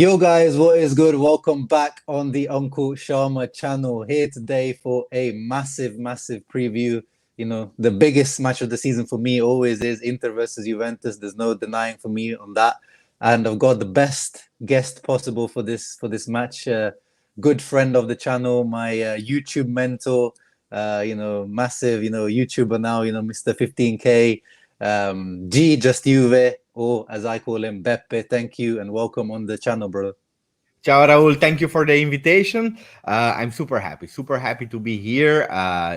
Yo guys, what is good? Welcome back on the Uncle Sharma channel. Here today for a massive preview. The biggest match of the season for me always is Inter versus Juventus. There's no denying for me on that. And I've got the best guest possible for this match. Good friend of the channel, my YouTube mentor, massive, YouTuber now, Mr. 15K. G Just Juve, or as I call him, Beppe. Thank you and welcome on the channel, bro. Ciao Raul, thank you for the invitation. I'm super happy to be here.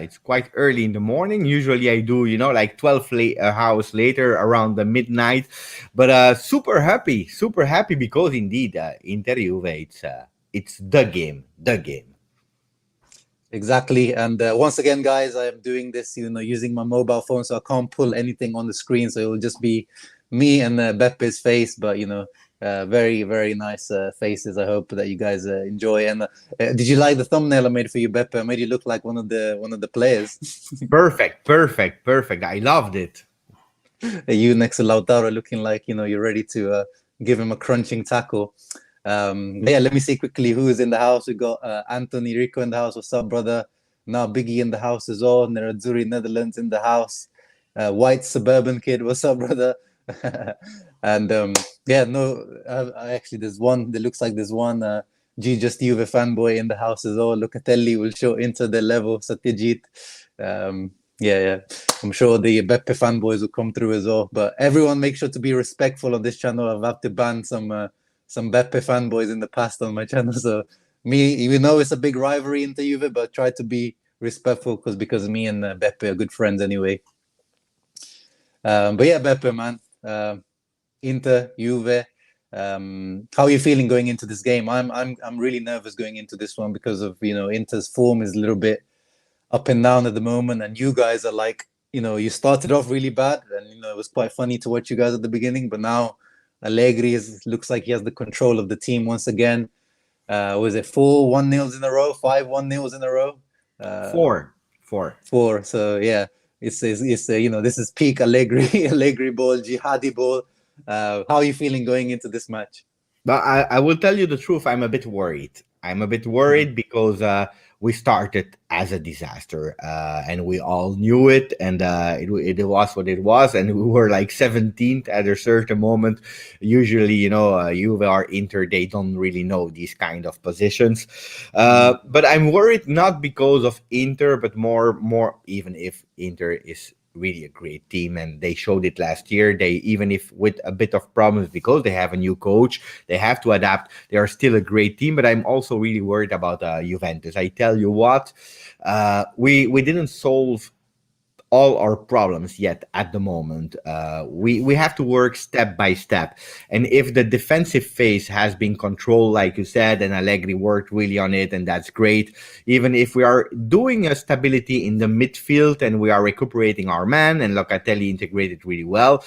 It's quite early in the morning. Usually I do, like 12 hours later around the midnight. But super happy because indeed, Inter Juve, it's the game. Exactly. And once again, guys, I am doing this, using my mobile phone, so I can't pull anything on the screen. So it will just be me and Beppe's face, but very nice faces. I hope that you guys enjoy. And did you like the thumbnail I made for you, Beppe? I made you look like one of the players. Perfect. I loved it. You next to Lautaro, looking like you're ready to give him a crunching tackle. Yeah, let me see quickly who is in the house. We got Anthony Rico in the house. What's up, brother? Now Biggie in the house as well. Nerazzurri Netherlands in the house. White suburban kid. What's up, brother? And actually there's one. There looks like there's one G Just Juve fanboy in the house as well. Locatelli will show into the level. Satyajit. Yeah. I'm sure the Beppe fanboys will come through as well. But everyone, make sure to be respectful on this channel. I've had to ban some Beppe fanboys in the past on my channel. So we know it's a big rivalry into Juve, but try to be respectful because me and Beppe are good friends anyway. But yeah, Beppe, man. Inter, Juve. How are you feeling going into this game? I'm really nervous going into this one because of Inter's form is a little bit up and down at the moment, and you guys are like you started off really bad, and it was quite funny to watch you guys at the beginning, but now Allegri looks like he has the control of the team once again. Was it 4 1-0s in a row, 5 1-0s in a row? 4. So yeah, it's this is peak Allegri ball, jihadi ball. How are you feeling going into this match? But I will tell you the truth. I'm a bit worried. Because we started as a disaster, and we all knew it, and it was what it was, and we were like 17th at a certain moment. Usually, Juve or Inter, they don't really know these kind of positions. But I'm worried not because of Inter, but more even if Inter is really a great team, and they showed it last year. They, even if with a bit of problems because they have a new coach, they have to adapt. They are still a great team, but I'm also really worried about Juventus. I tell you what, we didn't solve all our problems yet at the moment. We have to work step by step. And if the defensive phase has been controlled, like you said, and Allegri worked really on it, and that's great. Even if we are doing a stability in the midfield and we are recuperating our man, and Locatelli integrated really well,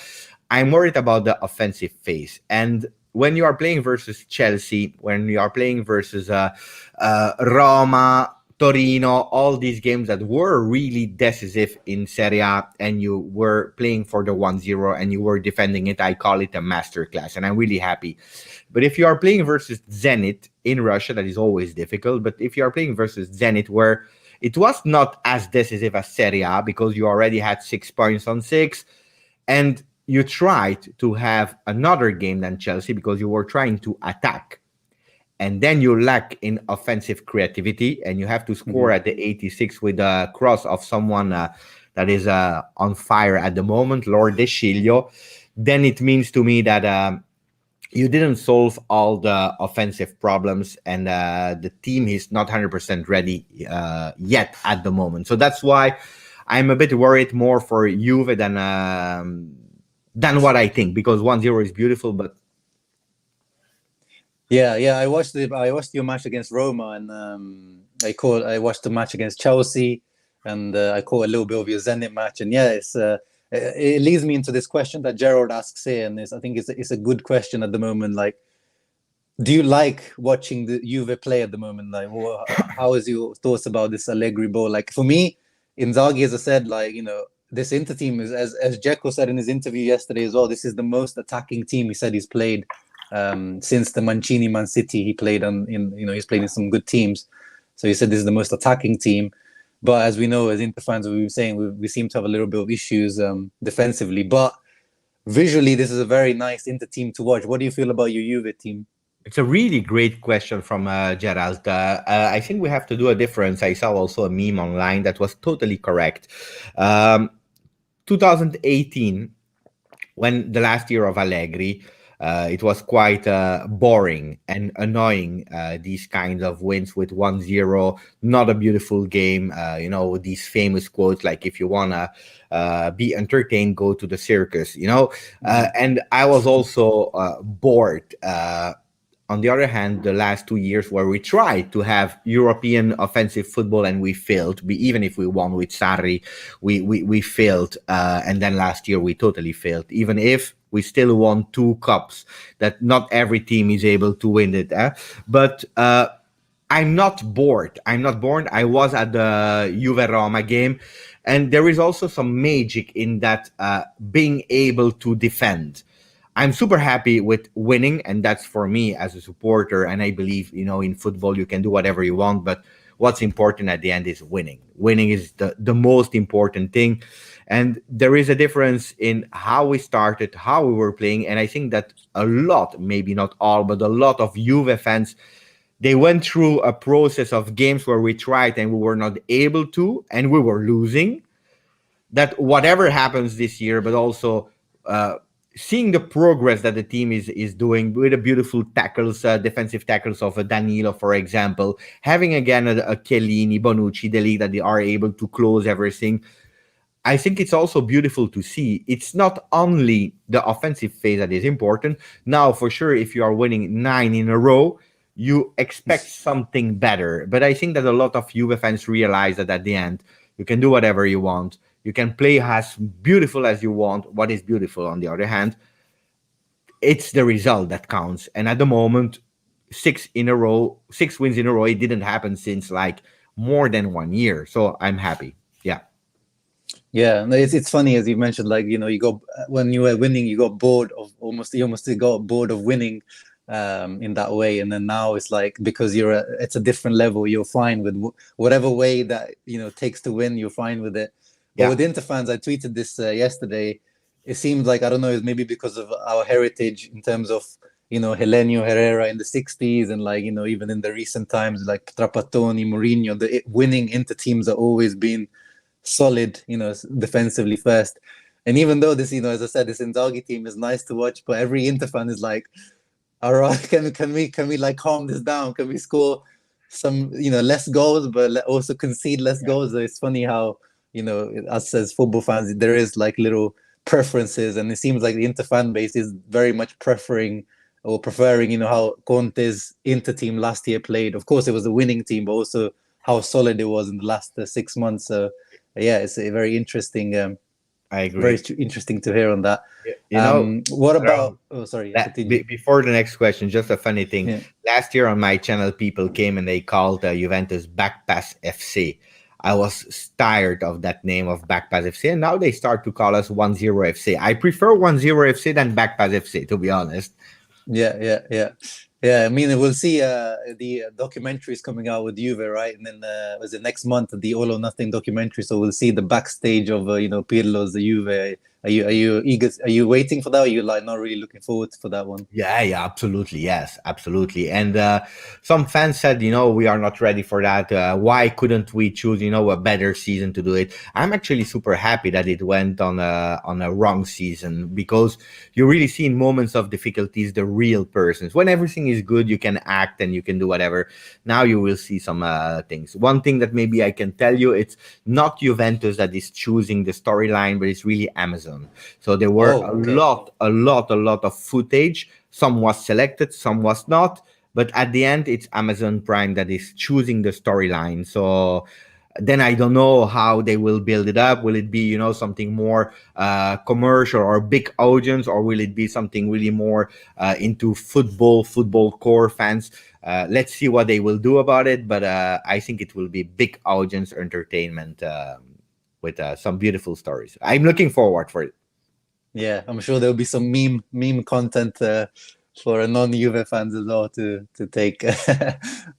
I'm worried about the offensive phase. And when you are playing versus Chelsea, when you are playing versus Roma, Torino, all these games that were really decisive in Serie A, and you were playing for the 1-0 and you were defending it, I call it a masterclass, and I'm really happy. But if you are playing versus Zenit in Russia, that is always difficult. But if you are playing versus Zenit, where it was not as decisive as Serie A because you already had 6 points on 6, and you tried to have another game than Chelsea because you were trying to attack, and then you lack in offensive creativity, and you have to score at the 86 with a cross of someone that is on fire at the moment, Lord De Sciglio, then it means to me that you didn't solve all the offensive problems, and the team is not 100% ready yet at the moment. So that's why I'm a bit worried more for Juve than what I think, because 1-0 is beautiful, but Yeah. I watched your match against Roma, and I watched the match against Chelsea, and I caught a little bit of your Zenit match, and yeah, it leads me into this question that Gerald asks here, and I think it's a good question at the moment. Like, do you like watching the Juve play at the moment? Like, how is your thoughts about this Allegri ball? Like, for me, Inzaghi, as I said, like this Inter team is, as Dzeko said in his interview yesterday as well, this is the most attacking team he said he's played since the Mancini Man City he played he's played in some good teams. So he said this is the most attacking team. But as we know, as Inter fans, we were saying we seem to have a little bit of issues defensively. But visually, this is a very nice Inter team to watch. What do you feel about your Juve team? It's a really great question from Gerald. I think we have to do a difference. I saw also a meme online that was totally correct. 2018, when the last year of Allegri, it was quite boring and annoying, these kinds of wins with 1-0, not a beautiful game. These famous quotes like, if you want to be entertained, go to the circus, and I was also bored. On the other hand, the last 2 years where we tried to have European offensive football and we failed, even if we won with Sarri, we failed. And then last year we totally failed, even if we still won 2 cups that not every team is able to win it. But I'm not bored. I'm not bored. I was at the Juve Roma game, and there is also some magic in that, being able to defend. I'm super happy with winning, and that's for me as a supporter. And I believe, in football, you can do whatever you want, but what's important at the end is winning. Winning is the most important thing. And there is a difference in how we started, how we were playing. And I think that a lot, maybe not all, but a lot of Juve fans, they went through a process of games where we tried and we were not able to, and we were losing. That whatever happens this year, but also seeing the progress that the team is doing with the beautiful tackles, defensive tackles of a Danilo, for example, having again a Chiellini, Bonucci, De Ligt, that they are able to close everything. I think it's also beautiful to see. It's not only the offensive phase that is important. Now, for sure, if you are winning 9 in a row, you expect something better. But I think that a lot of Juve fans realize that at the end, you can do whatever you want. You can play as beautiful as you want. What is beautiful, on the other hand, it's the result that counts. And at the moment, 6 wins in a row, it didn't happen since like more than 1 year. So I'm happy. Yeah. Yeah, no, it's funny as you mentioned, like you go when you were winning, you got bored of you almost got bored of winning, in that way, and then now it's like because it's a different level, you're fine with whatever way that takes to win, you're fine with it. But Yeah. with Inter fans, I tweeted this yesterday. It seemed like, I don't know, it's maybe because of our heritage in terms of Helenio Herrera in the '60s, and like even in the recent times like Trapattoni, Mourinho, the winning Inter teams have always been solid, defensively first. And even though this, as I said, this Inzaghi team is nice to watch, but every Inter fan is like, all right, can we like calm this down? Can we score some less goals, but also concede less goals? So it's funny how us as football fans, there is like little preferences, and it seems like the Inter fan base is very much preferring how Conte's Inter team last year played. Of course, it was a winning team, but also how solid it was in the last 6 months. So yeah, it's a very interesting. I agree. Very interesting to hear on that. What about? Oh, sorry. Continue. Before the next question, just a funny thing. Yeah. Last year on my channel, people came and they called Juventus Backpass FC. I was tired of that name of Backpass FC, and now they start to call us 1-0 FC. I prefer 1-0 FC than Backpass FC, to be honest. Yeah. I mean, we'll see the documentaries coming out with Juve, right? And then was it next month, the All or Nothing documentary? So we'll see the backstage of Pirlo's the Juve. Are you eager? Are you waiting for that? Or are you like not really looking forward for that one? Yeah, absolutely. Yes, absolutely. And some fans said, we are not ready for that. Why couldn't we choose, a better season to do it? I'm actually super happy that it went on a wrong season, because you really see in moments of difficulties the real persons. When everything is good, you can act and you can do whatever. Now you will see some things. One thing that maybe I can tell you, it's not Juventus that is choosing the storyline, but it's really Amazon. So there were a lot of footage. Some was selected, some was not. But at the end, it's Amazon Prime that is choosing the storyline. So then I don't know how they will build it up. Will it be, something more commercial or big audience, or will it be something really more into football core fans? Let's see what they will do about it. But I think it will be big audience entertainment with some beautiful stories. I'm looking forward for it. Yeah, I'm sure there'll be some meme content for a non-Juve fans as well to take.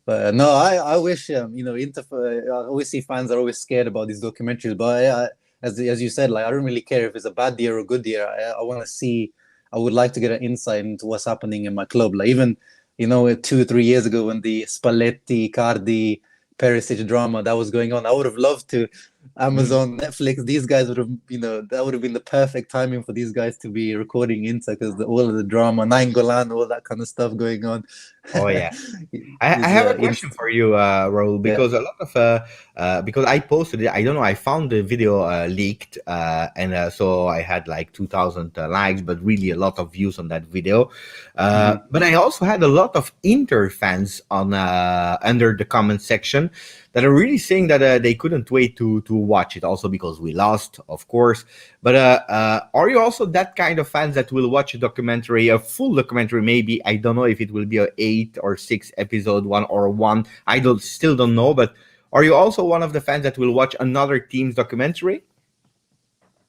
But no, I wish Inter. I always see fans are always scared about these documentaries, but as you said, like I don't really care if it's a bad year or a good year. I want to see. I would like to get an insight into what's happening in my club. Like even 2 or 3 years ago when the Spalletti, Cardi, Perisic drama that was going on, I would have loved to. Amazon, Netflix, these guys would have, that would have been the perfect timing for these guys to be recording Inter because all of the drama, Nine Golan, all that kind of stuff going on. Oh yeah. I have a question for you, Raul, Yeah. because a lot of because I posted it. I don't know. I found the video leaked, and so I had like 2,000 likes, but really a lot of views on that video. But I also had a lot of Inter fans on under the comment section that are really saying that they couldn't wait to watch it. Also because we lost, of course. But are you also that kind of fans that will watch a documentary, a full documentary? Maybe I don't know if it will be a 8 or 6 episode one or one. I still don't know. But are you also one of the fans that will watch another team's documentary?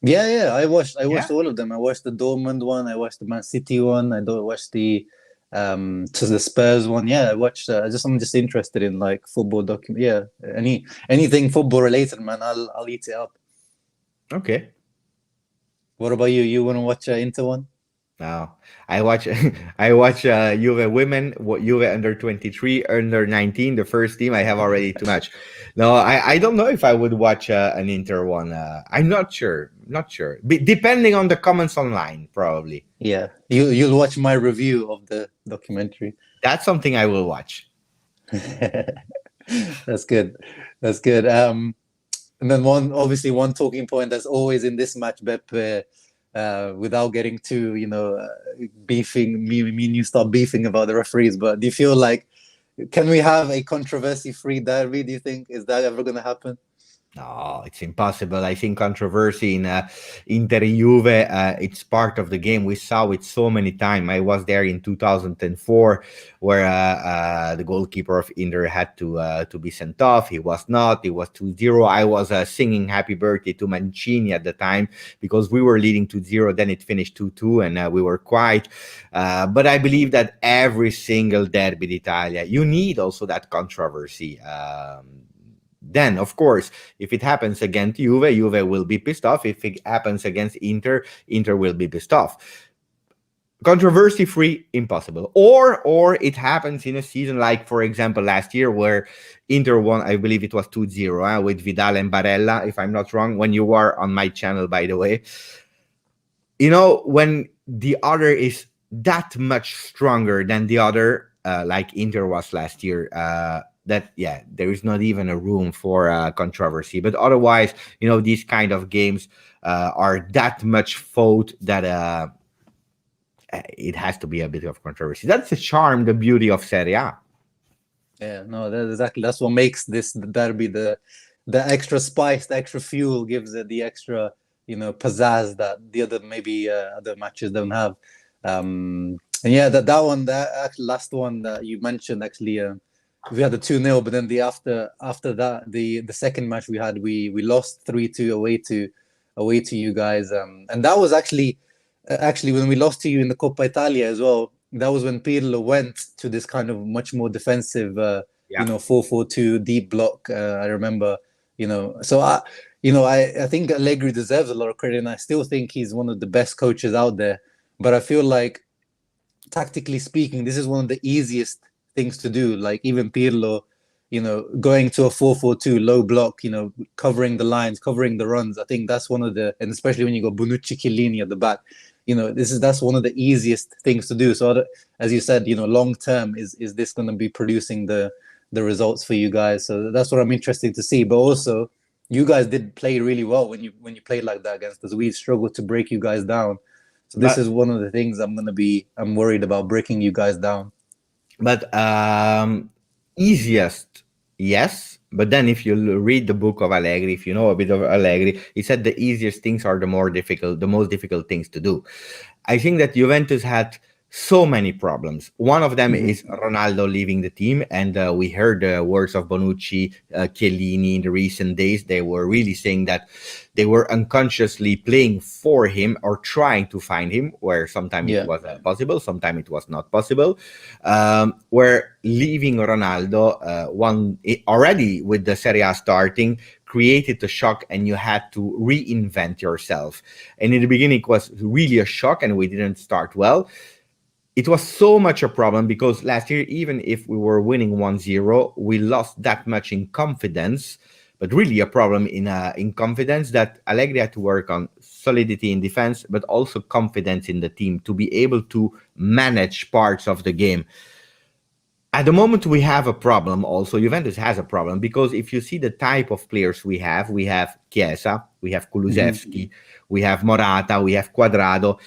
Yeah. I watched all of them. I watched the Dortmund one. I watched the Man City one. I watched the to the Spurs one. Yeah, I watched. I'm just interested in like football document. Yeah, anything football related, man. I'll eat it up. Okay. What about you? You want to watch Inter one? No, I watch I watch Juve women, Juve under 23, under 19, the first team. I have already too much. No, I don't know if I would watch an Inter one. I'm not sure. Depending on the comments online, probably. Yeah, you'll watch my review of the documentary. That's something I will watch. That's good. And then one talking point that's always in this match, Beppe. Without getting too, beefing, me and you start beefing about the referees. But do you feel like, can we have a controversy-free derby? Do you think is that ever going to happen? No, it's impossible. I think controversy in Inter Juve, it's part of the game. We saw it so many times. I was there in 2004, where the goalkeeper of Inter had to be sent off. He was not. It was 2-0. I was singing "Happy Birthday" to Mancini at the time because we were leading 2-0. Then it finished 2-2, and we were quiet. But I believe that every single derby d'Italia, you need also that controversy. Then, of course, if it happens against Juve, Juve will be pissed off. If it happens against Inter, Inter will be pissed off. Controversy-free, impossible. Or it happens in a season like, for example, last year where Inter won, I believe it was 2-0 with Vidal and Barella, if I'm not wrong, when you were on my channel, by the way. When the other is that much stronger than the other, like Inter was last year, there is not even a room for controversy. But otherwise, these kind of games are that much fought that it has to be a bit of controversy. That's the charm, the beauty of Serie A. Yeah, no, that's what makes this derby the extra spice, the extra fuel, gives it the extra pizzazz that the other matches don't have. And yeah, that last one that you mentioned actually. We had the 2-0, but then after that, the second match we lost 3-2 away to you guys, and that was actually when we lost to you in the Coppa Italia as well. That was when Pirlo went to this kind of much more defensive, 4-4-2 deep block. I remember, so I think Allegri deserves a lot of credit, and I still think he's one of the best coaches out there. But I feel like, tactically speaking, this is one of the easiest things to do. Like even Pirlo, going to a 4-4-2 low block, covering the lines, covering the runs. I think that's one of and especially when you go Bonucci, Chiellini at the back, that's one of the easiest things to do. So as you said, long term, is this going to be producing the results for you guys? So that's what I'm interested to see. But also, you guys did play really well when you played like that against us. We struggled to break you guys down. So this is one of the things I'm worried about, breaking you guys down. But easiest, yes. But then if you read the book of Allegri, if you know a bit of Allegri, he said the easiest things are the most difficult things to do. I think that Juventus had so many problems. One of them is Ronaldo leaving the team, and we heard the words of Bonucci, Chiellini in the recent days. They were really saying that they were unconsciously playing for him or trying to find him, where sometimes it Yeah. was possible, sometimes it was not possible. Where leaving Ronaldo, already with the Serie A starting, created a shock, and you had to reinvent yourself. And in the beginning, it was really a shock, and we didn't start well. It was so much a problem because last year, even if we were winning 1-0, we lost that much in confidence, but really a problem in confidence that Allegri had to work on solidity in defense, but also confidence in the team to be able to manage parts of the game. At the moment, we have a problem also. Juventus has a problem because if you see the type of players we have Chiesa, we have Kulusevski, we have Morata, we have Cuadrado.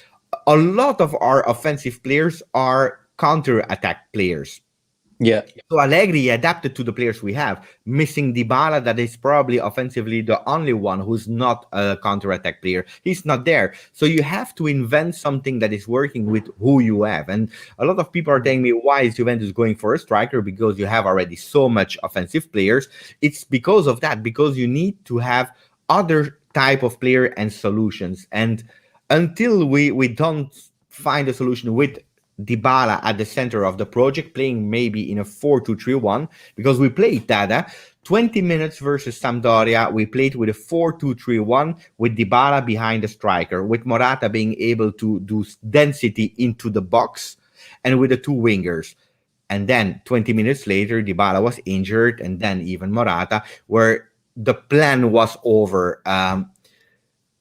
A lot of our offensive players are counter-attack players. Yeah. So Allegri adapted to the players we have, missing Dybala, that is probably offensively the only one who's not a counter-attack player. He's not there. So you have to invent something that is working with who you have. And a lot of people are telling me, why is Juventus going for a striker? Because you have already so much offensive players. It's because of that, because you need to have other type of player and solutions. And until we don't find a solution with Dybala at the center of the project, playing maybe in a 4-2-3-1, because we played that 20 minutes versus Sampdoria, we played with a 4-2-3-1 with Dybala behind the striker, with Morata being able to do density into the box, and with the two wingers. And then 20 minutes later, Dybala was injured, and then even Morata, where the plan was over.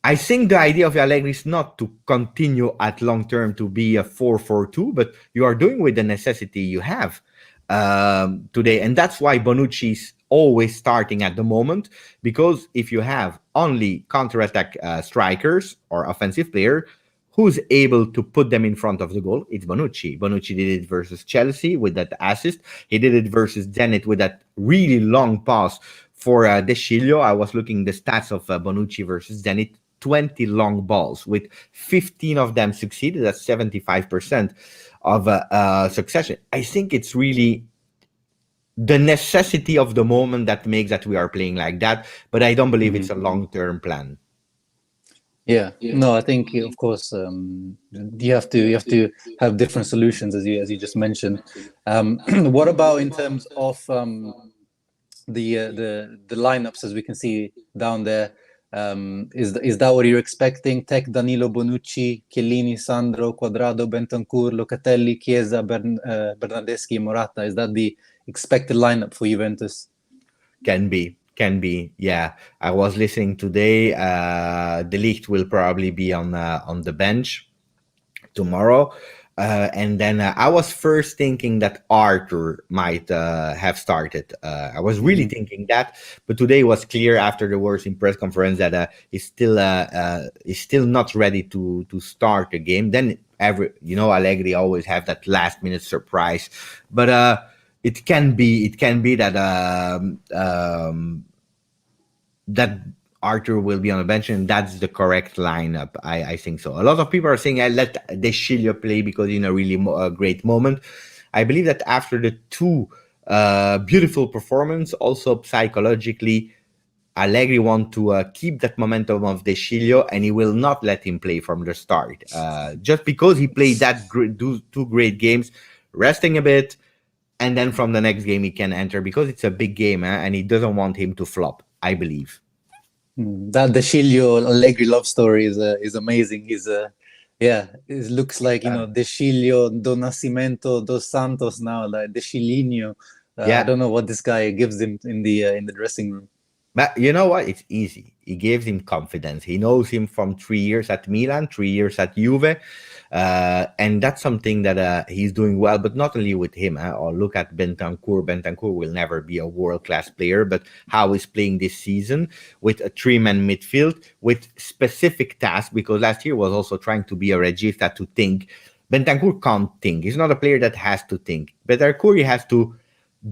I think the idea of Allegri is not to continue at long term to be a 4-4-2, but you are doing with the necessity you have today. And that's why Bonucci is always starting at the moment, because if you have only counter-attack strikers or offensive player, who's able to put them in front of the goal? It's Bonucci. Bonucci did it versus Chelsea with that assist. He did it versus Zenit with that really long pass for De Sciglio. I was looking the stats of Bonucci versus Zenit. 20 long balls, with 15 of them succeeded. That's 75% of succession. I think it's really the necessity of the moment that makes that we are playing like that, but I don't believe it's a long-term plan. Yeah, no, I think of course you have to have different solutions as you just mentioned. What about in terms of the lineups as we can see down there? Is that what you're expecting? Tech, Danilo, Bonucci, Chiellini, Sandro, Cuadrado, Bentancur, Locatelli, Chiesa, Bernardeschi, Morata. Is that the expected lineup for Juventus? Can be. Yeah, I was listening today. De Ligt will probably be on the bench tomorrow. And then I was first thinking that Arthur might have started. I was really thinking that, but today was clear after the words in press conference that he's still not ready to start the game. Then Allegri always have that last minute surprise, but it can be that Arthur will be on the bench, and that's the correct lineup. I think so. A lot of people are saying I let De Sciglio play because in a really great moment. I believe that after the two beautiful performance, also psychologically, Allegri want to keep that momentum of De Sciglio, and he will not let him play from the start. Just because he played two great games, resting a bit, and then from the next game he can enter because it's a big game, and he doesn't want him to flop, I believe. That De Sciglio Allegri love story is amazing. It looks like De Sciglio, Do Nascimento, Dos Santos now, like De Sciglino. I don't know what this guy gives him in the dressing room. But you know what? It's easy. He gives him confidence. He knows him from 3 years at Milan, 3 years at Juve. And that's something that he's doing well, but not only with him. Or look at Bentancur. Bentancur will never be a world-class player, but how he's playing this season with a three-man midfield with specific tasks, because last year was also trying to be a regista to think. Bentancur can't think. He's not a player that has to think. Bentancur, he has to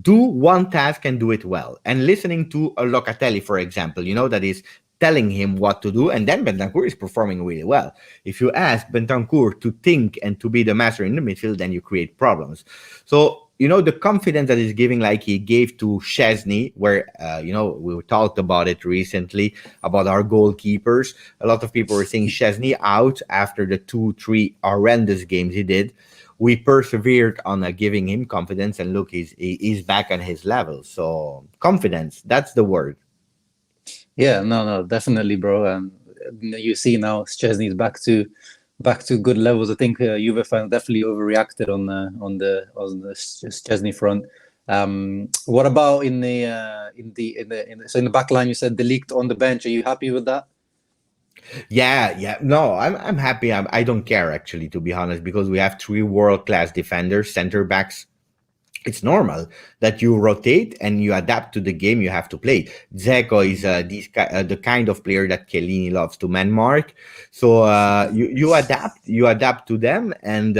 do one task and do it well. And listening to a Locatelli, for example, that is telling him what to do, and then Bentancur is performing really well. If you ask Bentancur to think and to be the master in the midfield, then you create problems. So, the confidence that he's giving, like he gave to Szczesny, where, we talked about it recently, about our goalkeepers. A lot of people were saying Szczesny out after the 2-3 horrendous games he did. We persevered on giving him confidence, and look, he's back on his level. So confidence, that's the word. Yeah, no, definitely, bro. And you see now Szczesny's back to good levels. I think Juve fans definitely overreacted on the Szczesny front. What about in the back line? You said De Ligt on the bench. Are you happy with that? Yeah. No, I'm happy. I don't care, actually, to be honest, because we have 3 world-class defenders, center backs. It's normal that you rotate and you adapt to the game you have to play. Dzeko is the kind of player that Chiellini loves to man mark. So you adapt to them. And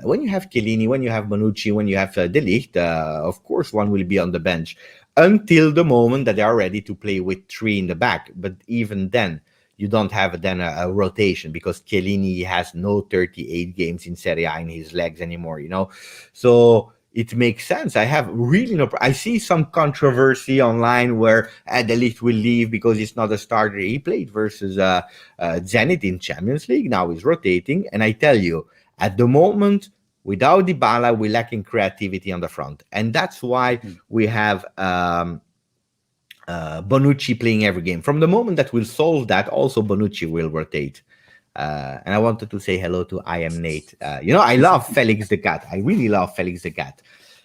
when you have Chiellini, when you have Bonucci, when you have De Ligt, of course one will be on the bench until the moment that they are ready to play with 3 in the back. But even then, you don't have then a rotation, because Chiellini has no 38 games in Serie A in his legs anymore, So it makes sense. I have really I see some controversy online where De Ligt will leave because he's not a starter. He played versus Zenit in Champions League. Now he's rotating. And I tell you, at the moment, without Dybala, we're lacking creativity on the front. And that's why we have Bonucci playing every game. From the moment that we'll solve that, also Bonucci will rotate. And I wanted to say hello to I Am Nate. I love Felix the cat. I really love Felix the cat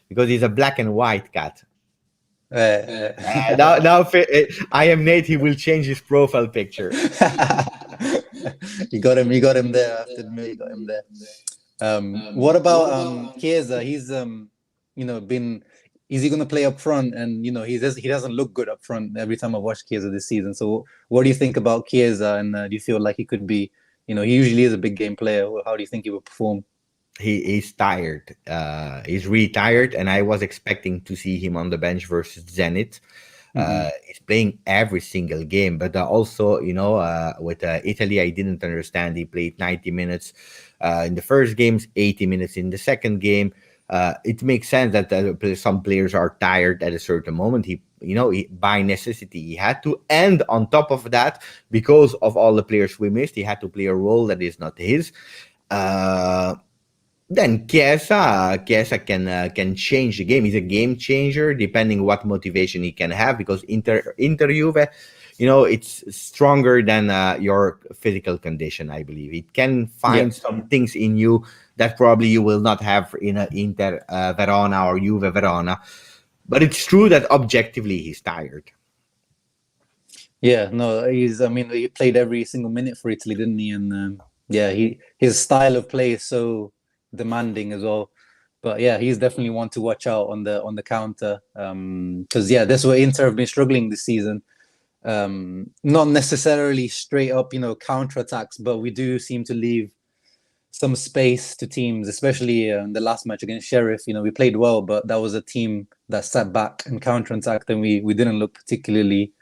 because he's a black and white cat. Now I Am Nate, he will change his profile picture. You got him there. I have to admit, you got him there. What about Chiesa? He's is he going to play up front? And he doesn't look good up front every time I've watched Chiesa this season. So what do you think about Chiesa? And do you feel like he could be? He usually is a big game player. How do you think he will perform? He's tired. He's really tired, and I was expecting to see him on the bench versus Zenit. He's playing every single game, but also, with Italy, I didn't understand. He played 90 minutes in the first games, 80 minutes in the second game. It makes sense that some players are tired at a certain moment. He by necessity, he had to. And on top of that, because of all the players we missed, he had to play a role that is not his. Then Chiesa can change the game. He's a game changer, depending what motivation he can have, because Inter Juve, it's stronger than your physical condition, I believe. It can find some things in you that probably you will not have in Inter Verona or Juve Verona. But it's true that objectively he's tired. Yeah, no, he played every single minute for Italy, didn't he? And his style of play is so demanding as well. But yeah, he's definitely one to watch out on the counter. Because that's where Inter have been struggling this season. Not necessarily straight up, counter attacks, but we do seem to leave some space to teams, especially in the last match against Sheriff. We played well, but that was a team that sat back and counter-attacked, and we didn't look particularly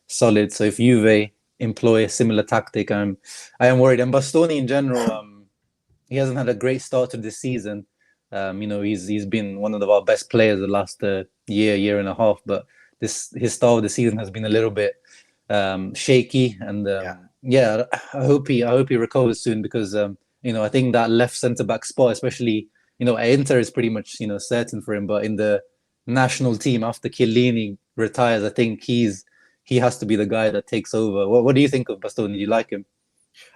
solid. So if Juve employ a similar tactic, I am worried. And Bastoni in general, he hasn't had a great start to this season. He's been one of our best players the last year and a half, but his start of the season has been a little bit shaky. And I hope he recovers soon, because I think that left centre back spot, especially at Inter, is pretty much certain for him. But in the national team, after Chiellini retires, I think he has to be the guy that takes over. What do you think of Bastoni? Do you like him?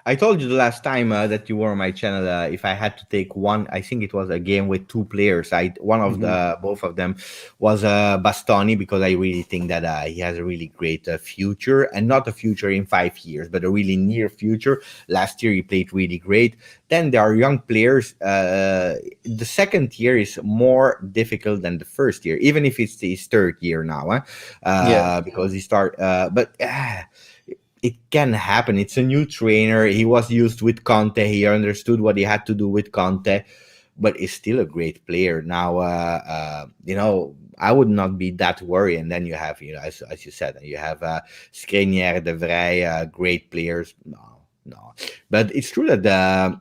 I told you the last time that you were on my channel, if I had to take one, I think it was a game with 2 players. Both of them was Bastoni, because I really think that he has a really great future, and not a future in 5 years, but a really near future. Last year he played really great. Then there are young players. The second year is more difficult than the first year, even if it's his third year now, because he it can happen. It's a new trainer. He was used with Conte. He understood what he had to do with Conte. but is still a great player. Now, I would not be that worried. And then you have, as you said, you have Skriniar, De Vrij, great players. No. But it's true that,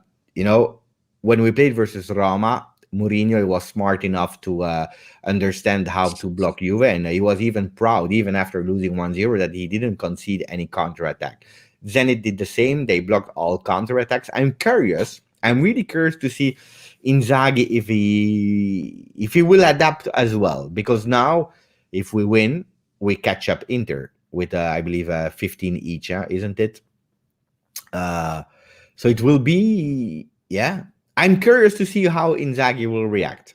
when we played versus Roma, Mourinho was smart enough to understand how to block Juve, and he was even proud, even after losing 1-0, that he didn't concede any counterattack. Zenit did the same. They blocked all counterattacks. I'm really curious to see Inzaghi if he will adapt as well, because now if we win, we catch up Inter with I believe 15 each, isn't it? So it will be, yeah. I'm curious to see how Inzaghi will react.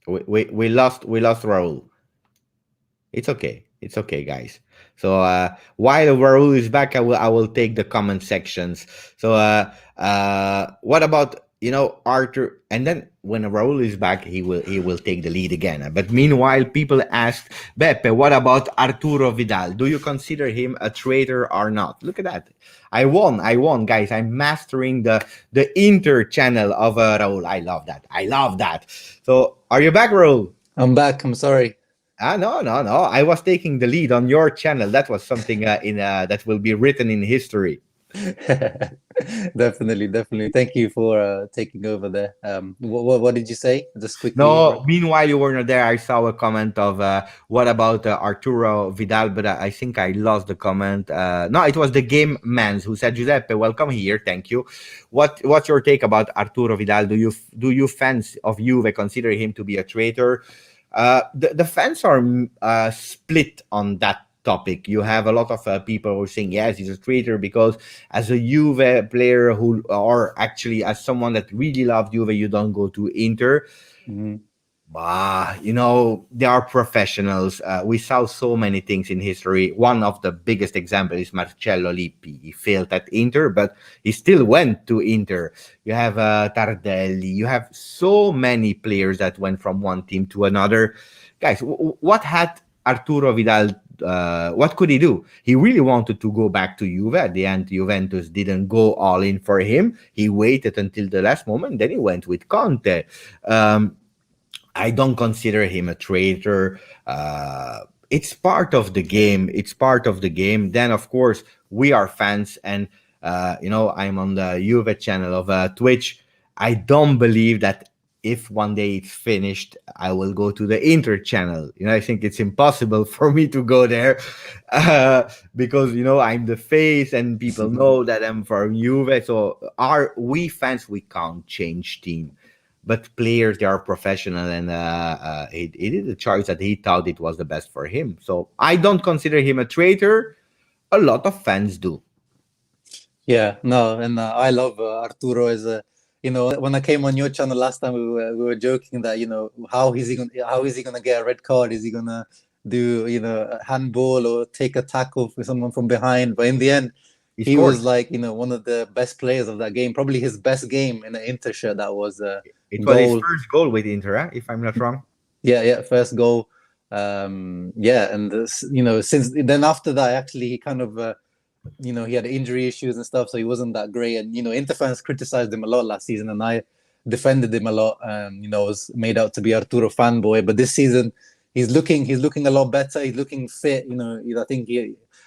We lost Raul. It's okay, guys. So while Raul is back, I will take the comment sections. So what about Arthur? And then when Raul is back, he will take the lead again. But meanwhile, people asked Beppe, what about Arturo Vidal? Do you consider him a traitor or not? Look at that. I won, guys. I'm mastering the Inter channel of Raul. I love that. So are you back, Raul? I'm back. I'm sorry. No. I was taking the lead on your channel. That was something that will be written in history. Definitely. Thank you for taking over there. What did you say? Just quickly. No, meanwhile you were not there. I saw a comment of what about Arturo Vidal, but I think I lost the comment. No, it was the Game Mans who said, Giuseppe, welcome here. Thank you. What's your take about Arturo Vidal? Do you fans of Juve consider him to be a traitor? The fans are split on that topic. You have a lot of people who are saying yes, he's a traitor because as a Juve player or actually as someone that really loves Juve, you don't go to Inter. Mm-hmm. They are professionals. We saw so many things in history. One of the biggest examples is Marcello Lippi. He failed at Inter, but he still went to Inter. You have Tardelli. You have so many players that went from one team to another. Guys, what had Arturo Vidal, what could he do? He really wanted to go back to Juve. At the end, Juventus didn't go all in for him. He waited until the last moment. Then he went with Conte. I don't consider him a traitor. It's part of the game. Then, of course, we are fans. And, I'm on the Juve channel of Twitch. I don't believe that if one day it's finished, I will go to the Inter channel. I think it's impossible for me to go there because, I'm the face and people know that I'm from Juve. So we fans, we can't change team. But players, they are professional, and he did a choice that he thought it was the best for him. So I don't consider him a traitor. A lot of fans do. Yeah, no, and I love Arturo as a. When I came on your channel last time, we were joking that how is he gonna get a red card? Is he gonna do a handball or take a tackle for someone from behind? But in the end, he was like one of the best players of that game. Probably his best game in the Inter shirt. That was it was his first goal with Inter, if I'm not wrong. Yeah, first goal. And since then after that, actually, he kind of he had injury issues and stuff, so he wasn't that great. And Inter fans criticized him a lot last season, and I defended him a lot. Was made out to be Arturo fanboy, but this season he's looking a lot better. He's looking fit.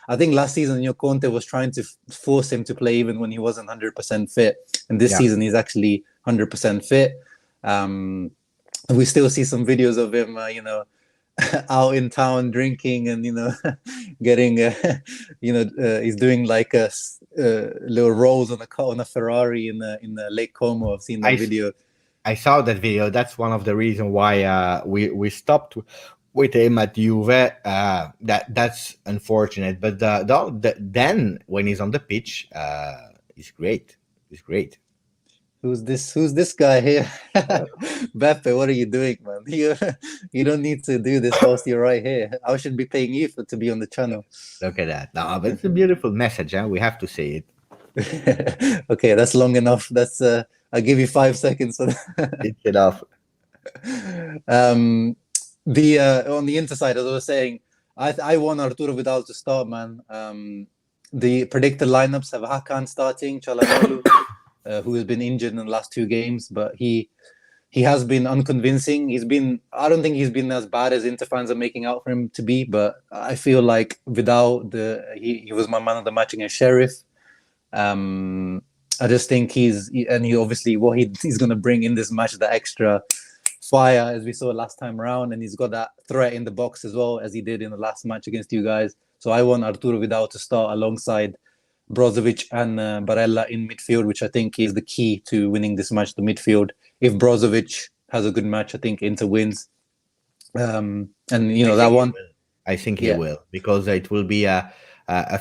I think last season Conte was trying to force him to play even when he wasn't 100% fit, and this season he's actually 100% fit. We still see some videos of him, out in town drinking and getting he's doing like a little rolls on a Ferrari in the Lake Como. I've seen that video. I saw that video. That's one of the reasons why we stopped with him at Juve. That's unfortunate, but then when he's on the pitch, he's great. Who's this guy here? Beppe, what are you doing, man? You don't need to do this whilst you're right here. I should be paying you to be on the channel. Look at that. No, but it's a beautiful message, huh? We have to say it. Okay, that's long enough. That's I'll give you 5 seconds for that. It's enough. On the Inter side, as I was saying, I want Arturo Vidal to start, man. the predicted lineups have Hakan starting, Çalhanoğlu, who has been injured in the last 2 games, but he has been unconvincing. I don't think he's been as bad as Inter fans are making out for him to be, but I feel like Vidal, he was my man of the match against Sheriff. I just think he's obviously what he's going to bring in this match, the extra fire as we saw last time around, and he's got that threat in the box as well as he did in the last match against you guys. So I want Arturo Vidal to start alongside Brozovic and Barella in midfield, which I think is the key to winning this match, the midfield. If Brozovic has a good match, I think Inter wins. And that one, I think he will, because it will be a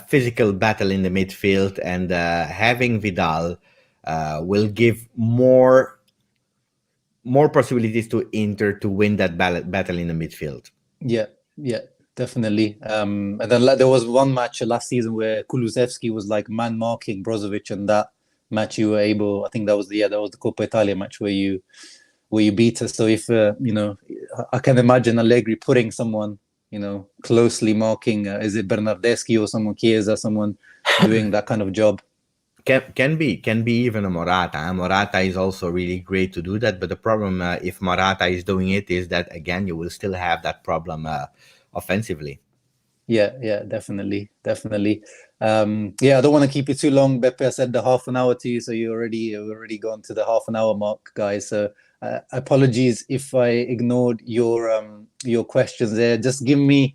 physical battle in the midfield, and having Vidal will give more possibilities to Inter to win that battle in the midfield. Yeah, definitely. And then there was one match last season where Kulusevski was like man marking Brozovic, and that match you were able, I think that was the Coppa Italia match where you beat us. So if I can imagine Allegri putting someone closely marking, is it Bernardeschi or someone, Chiesa, someone doing that kind of job. Can be even a Morata. Morata is also really great to do that, but the problem if Morata is doing it is that, again, you will still have that problem offensively. Yeah, definitely. I don't want to keep you too long. Beppe, I said the half an hour to you, so you've already gone to the half an hour mark, guys. So apologies if I ignored your questions there. Just give me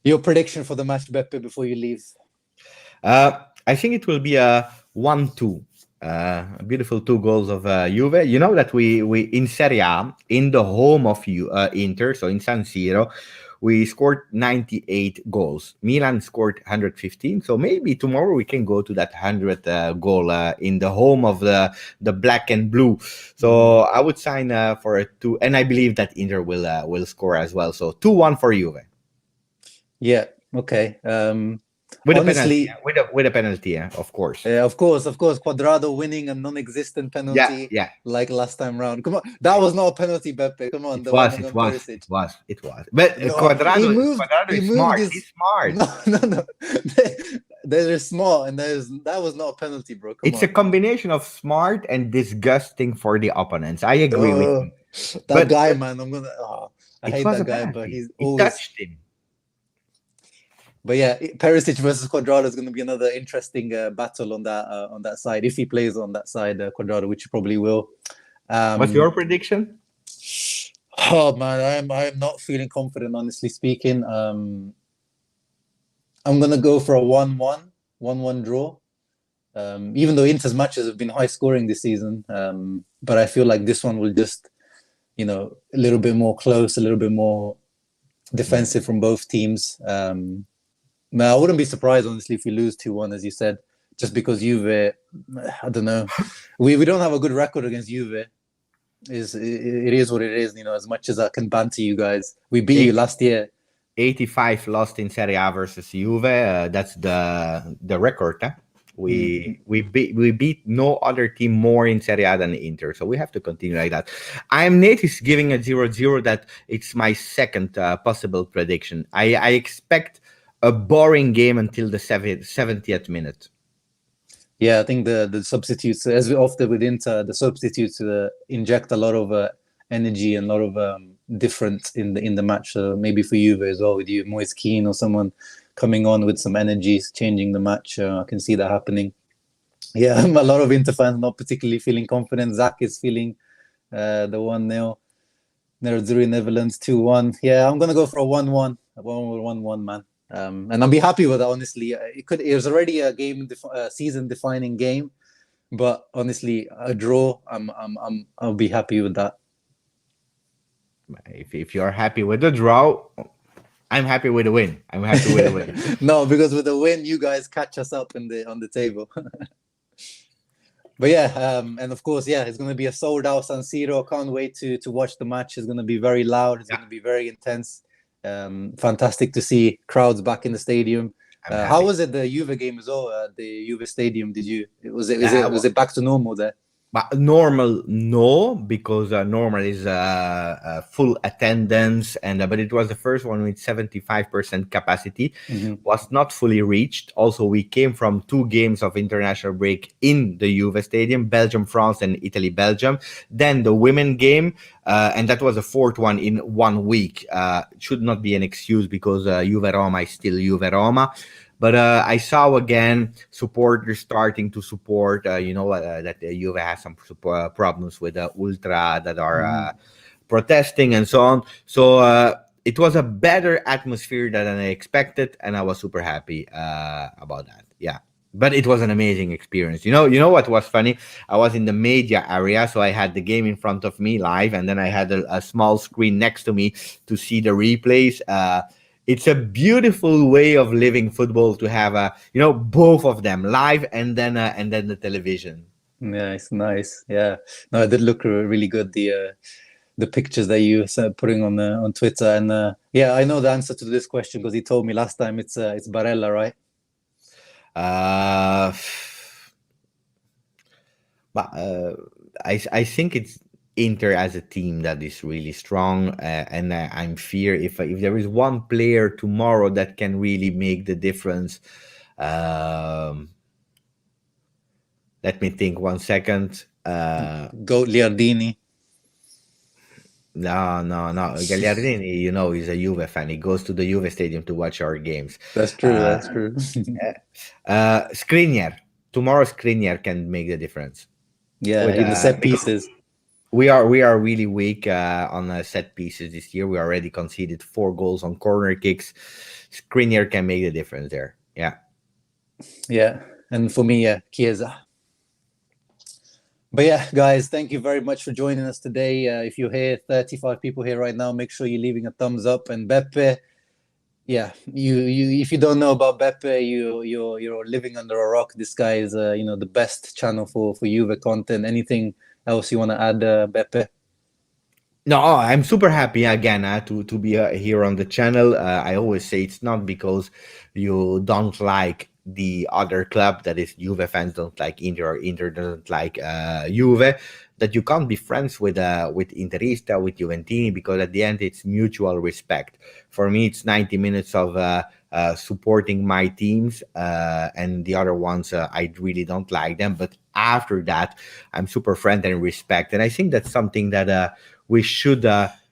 your prediction for the match, Beppe, before you leave. I think it will be a 1-2. A beautiful 2 goals of Juve. You know that we in Serie A, in the home of Inter, so in San Siro, we scored 98 goals. Milan scored 115. So maybe tomorrow we can go to that 100 goal in the home of the black and blue. So I would sign for a 2, and I believe that Inter will score as well. So 2-1 for Juve. Yeah. Okay. With honestly, a penalty, with a penalty, of course. Yeah, of course. Cuadrado winning a non-existent penalty, like last time round. Come on, that was not a penalty, Beppe. Come on, it was. But no, Cuadrado is smart. He's smart. No. They're smart, and that was not a penalty, bro. It's a combination of smart and disgusting for the opponents. I agree with you. That guy, man. I hate that guy, but he touched him. But yeah, Perisic versus Cuadrado is going to be another interesting battle on that side. If he plays on that side, Cuadrado, which he probably will. What's your prediction? Oh man, I'm not feeling confident, honestly speaking. I'm going to go for a 1-1 draw. Even though Inter's matches have been high scoring this season, but I feel like this one will just, a little bit more close, a little bit more defensive from both teams. I wouldn't be surprised, honestly, if we lose 2-1, as you said, just because Juve, I don't know. We don't have a good record against Juve. It is what it is, as much as I can banter you guys. We beat you last year. 85 lost in Serie A versus Juve. That's the record. Huh? We beat no other team more in Serie A than Inter, so we have to continue like that. Nate is giving a 0-0. That it's my second possible prediction. I expect a boring game until the 70th minute. Yeah, I think the substitutes, as we often with Inter, the substitutes inject a lot of energy and a lot of difference in the match. So maybe for Juve as well, with you, Moise Kean or someone coming on with some energy, changing the match. I can see that happening. Yeah, a lot of Inter fans not particularly feeling confident. Zach is feeling the 1-0. Nerazzurri Netherlands 2-1. Yeah, I'm gonna go for a 1-1. A 1-1, man. And I'll be happy with that, honestly. It was already a season-defining game, but honestly, a draw, I'll be happy with that. If you're happy with the draw, I'm happy with the win. No, because with the win, you guys catch us up on the table. But yeah, and of course, it's going to be a sold-out San Siro. Can't wait to watch the match. It's going to be very loud. It's going to be very intense. Fantastic to see crowds back in the stadium. How was it, the Juve game as well? The Juve stadium, was it back to normal there? But normal, no, because normal is full attendance, and but it was the first one with 75% capacity, was not fully reached. Also, we came from 2 games of international break in the Juve Stadium, Belgium, France, and Italy, Belgium. Then the women game, and that was the 4th one in 1 week. It should not be an excuse because Juve Roma is still Juve Roma. But I saw again supporters starting to support, that Juve has some problems with ultra that are protesting and so on. So it was a better atmosphere than I expected, and I was super happy about that. Yeah. But it was an amazing experience. You know what was funny? I was in the media area, so I had the game in front of me live, and then I had a small screen next to me to see the replays. It's a beautiful way of living football to have both of them live and then the television. Nice. Yeah, no, it did look really good. The pictures that you putting on Twitter, and yeah, I know the answer to this question because he told me last time. It's Barella, right? But I think it's Inter as a team that is really strong, and I'm fear if there is one player tomorrow that can really make the difference. Let me think 1 second. Goat Liardini. No. Gagliardini, is a Juve fan. He goes to the Juve stadium to watch our games. That's true. That's true. Skriniar. Tomorrow Skriniar can make the difference. Yeah, in the set pieces. We are really weak on set pieces this year. We already conceded 4 goals on corner kicks. Skriniar can make the difference there. Yeah. Yeah, and for me, Chiesa. But yeah, guys, thank you very much for joining us today. If you're here, 35 people here right now, make sure you're leaving a thumbs up. And Beppe, yeah, you if you don't know about Beppe, you're living under a rock. This guy is the best channel for Juve content. Anything else you want to add, Beppe? No, I'm super happy again to be here on the channel. I always say it's not because you don't like the other club, that is Juve fans don't like Inter or Inter doesn't like Juve, that you can't be friends with Interista, with Juventini, because at the end it's mutual respect. For me, it's 90 minutes of supporting my teams, and the other ones I really don't like them. But after that, I'm super friend and respect, and I think that's something that we should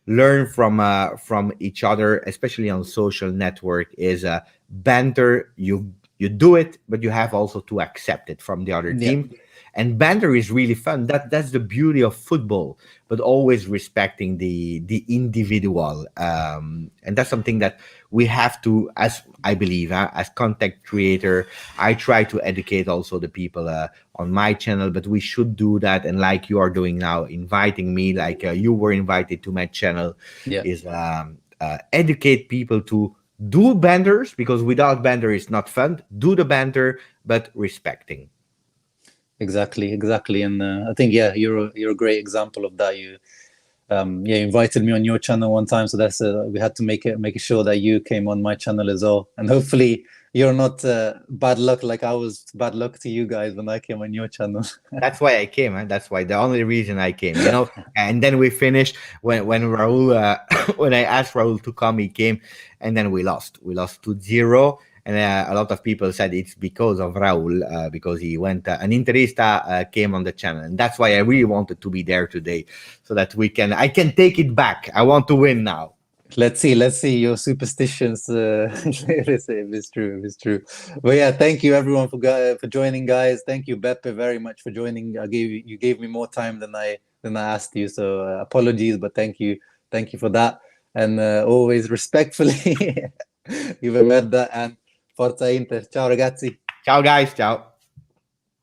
learn from each other, especially on social network, is banter. You do it, but you have also to accept it from the other team. And banter is really fun. That's the beauty of football, but always respecting the individual. And that's something that we have to, as I believe, as content creator, I try to educate also the people on my channel, but we should do that. And like you are doing now, inviting me, like you were invited to my channel, is educate people to do banters, because without banter it's not fun. Do the banter, but respecting. Exactly, and I think you're a great example of that. You invited me on your channel one time, so that's we had to make sure that you came on my channel as well, and hopefully you're not bad luck like I was bad luck to you guys when I came on your channel. That's why I came, huh? That's why the only reason I came, and then we finished when Raul when I asked Raul to come, he came, and then we lost 2-0. And a lot of people said it's because of Raul, because he went, an Interista came on the channel. And that's why I really wanted to be there today, so that I can take it back. I want to win now. Let's see your superstitions. It's true. But yeah, thank you everyone for joining, guys. Thank you, Beppe, very much for joining. You gave me more time than I asked you, so apologies, but thank you for that. And always respectfully, Juve merda and Forza Inter. Ciao ragazzi. Ciao guys, ciao.